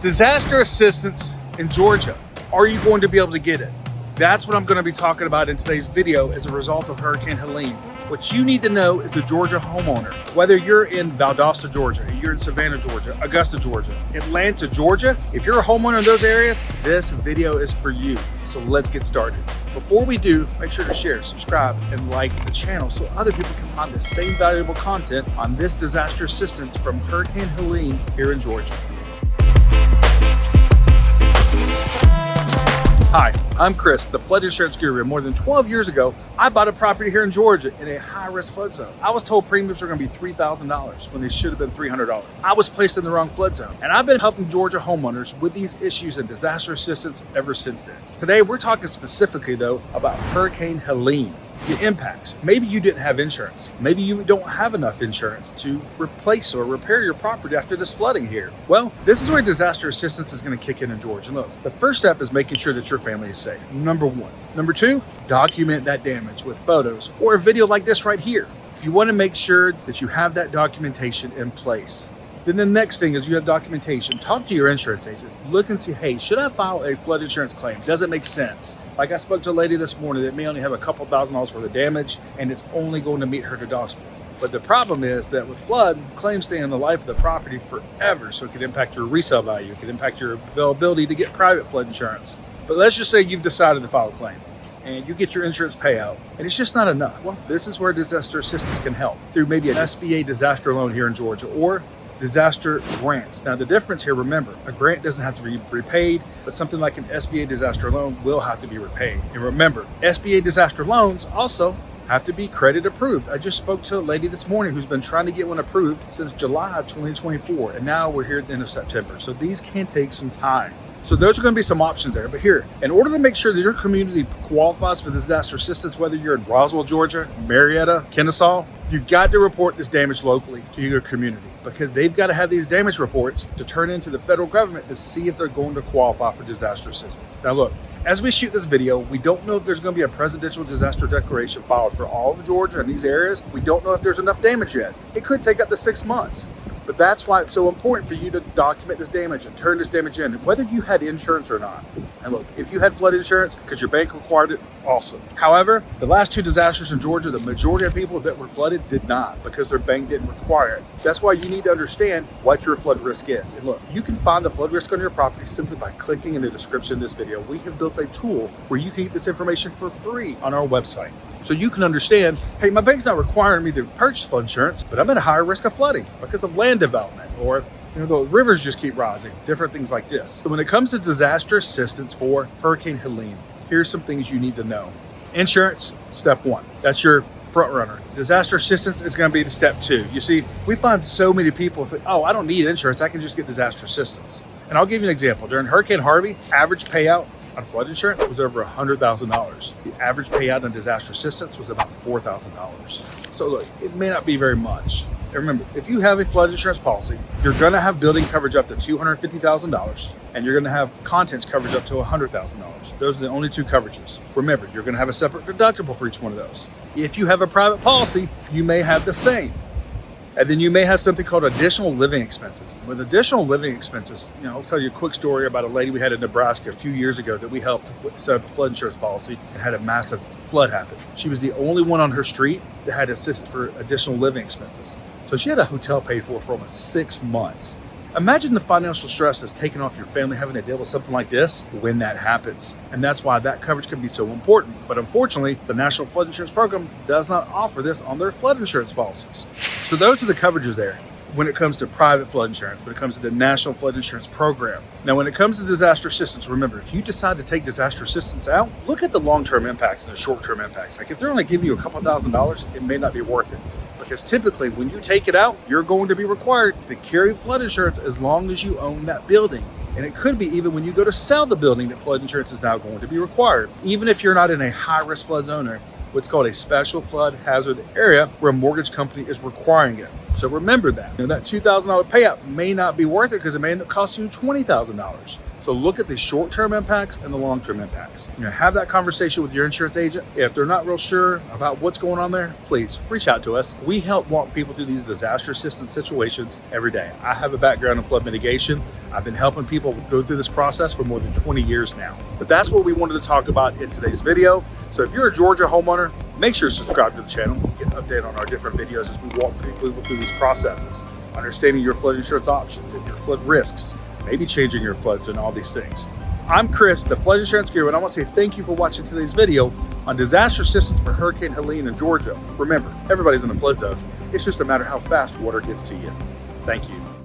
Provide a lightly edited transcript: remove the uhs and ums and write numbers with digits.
Disaster assistance in Georgia. Are you going to be able to get it? That's what I'm going to be talking about in today's video as a result of Hurricane Helene. What you need to know as a Georgia homeowner, whether you're in Valdosta, Georgia, you're in Savannah, Georgia, Augusta, Georgia, Atlanta, Georgia, if you're a homeowner in those areas, this video is for you. So let's get started. Before we do, make sure to share, subscribe, and like the channel so other people can find the same valuable content on this disaster assistance from Hurricane Helene here in Georgia. Hi, I'm Chris, the flood insurance guru. More than 12 years ago, I bought a property here in Georgia in a high-risk flood zone. I was told premiums were going to be $3,000 when they should have been $300. I was placed in the wrong flood zone, and I've been helping Georgia homeowners with these issues and disaster assistance ever since then. Today, we're talking specifically, though, about Hurricane Helene. The impacts. Maybe you didn't have insurance. Maybe you don't have enough insurance to replace or repair your property after this flooding here. Well, this is where disaster assistance is going to kick in Georgia. Look, the first step is making sure that your family is safe. Number one. Number two, document that damage with photos or a video like this right here. You want to make sure that you have that documentation in place. Then the next thing is you have documentation. Talk to your insurance agent. Look and see, hey, should I file a flood insurance claim? Does it make sense? Like I spoke to a lady this morning that may only have a couple $1,000s worth of damage and it's only going to meet her deductible. But the problem is that with flood, claims stay in the life of the property forever. So it could impact your resale value. It could impact your availability to get private flood insurance. But let's just say you've decided to file a claim and you get your insurance payout and it's just not enough. Well, this is where disaster assistance can help through maybe an SBA disaster loan here in Georgia or disaster grants. Now the difference here, remember, a grant doesn't have to be repaid, but something like an SBA disaster loan will have to be repaid. And remember, SBA disaster loans also have to be credit approved. I just spoke to a lady this morning who's been trying to get one approved since July of 2024, and now we're here at the end of September. So these can take some time. So those are going to be some options there. But here, in order to make sure that your community qualifies for disaster assistance, whether you're in Roswell, Georgia, Marietta, Kennesaw, you've got to report this damage locally to your community because they've got to have these damage reports to turn into the federal government to see if they're going to qualify for disaster assistance. Now look, as we shoot this video, we don't know if there's going to be a presidential disaster declaration filed for all of Georgia and these areas. We don't know if there's enough damage yet. It could take up to 6 months. But that's why it's so important for you to document this damage and turn this damage in, whether you had insurance or not. And look, if you had flood insurance because your bank required it, awesome. However, the last two disasters in Georgia, the majority of people that were flooded did not because their bank didn't require it. That's why you need to understand what your flood risk is. And look, you can find the flood risk on your property simply by clicking in the description of this video. We have built a tool where you can get this information for free on our website. So you can understand, hey, my bank's not requiring me to purchase flood insurance, but I'm at a higher risk of flooding because of land development or the rivers just keep rising, different things like this. So when it comes to disaster assistance for Hurricane Helene, here's some things you need to know. Insurance, step one. That's your front runner. Disaster assistance is going to be the step two. You see, we find so many people think, oh, I don't need insurance. I can just get disaster assistance. And I'll give you an example. During Hurricane Harvey, average payout on flood insurance was over $100,000. The average payout on disaster assistance was about $4,000. So look, it may not be very much. And remember, if you have a flood insurance policy, you're going to have building coverage up to $250,000 and you're going to have contents coverage up to $100,000. Those are the only two coverages. Remember, you're going to have a separate deductible for each one of those. If you have a private policy, you may have the same. And then you may have something called additional living expenses. With additional living expenses, I'll tell you a quick story about a lady we had in Nebraska a few years ago that we helped set up a flood insurance policy and had a massive flood happen. She was the only one on her street that had assistance for additional living expenses. So she had a hotel paid for almost 6 months. Imagine the financial stress that's taken off your family having to deal with something like this when that happens. And that's why that coverage can be so important. But unfortunately, the National Flood Insurance Program does not offer this on their flood insurance policies. So those are the coverages there when it comes to private flood insurance, when it comes to the National Flood Insurance Program. Now, when it comes to disaster assistance, remember, if you decide to take disaster assistance out, look at the long-term impacts and the short-term impacts. Like if they're only giving you a couple $1,000s, it may not be worth it. Because typically when you take it out, you're going to be required to carry flood insurance as long as you own that building. And it could be even when you go to sell the building that flood insurance is now going to be required. Even if you're not in a high-risk flood zone or what's called a special flood hazard area where a mortgage company is requiring it. So remember that. That $2,000 payout may not be worth it because it may end up costing you $20,000. So look at the short-term impacts and the long-term impacts. Have that conversation with your insurance agent. If they're not real sure about what's going on there, please reach out to us. We help walk people through these disaster assistance situations every day. I have a background in flood mitigation. I've been helping people go through this process for more than 20 years now. But that's what we wanted to talk about in today's video. So if you're a Georgia homeowner, make sure to subscribe to the channel. Get an update on our different videos as we walk people through these processes, understanding your flood insurance options and your flood risks, maybe changing your floods and all these things. I'm Chris, the Flood Insurance Guru, and I want to say thank you for watching today's video on disaster assistance for Hurricane Helene in Georgia. Remember, everybody's in a flood zone. It's just a matter how fast water gets to you. Thank you.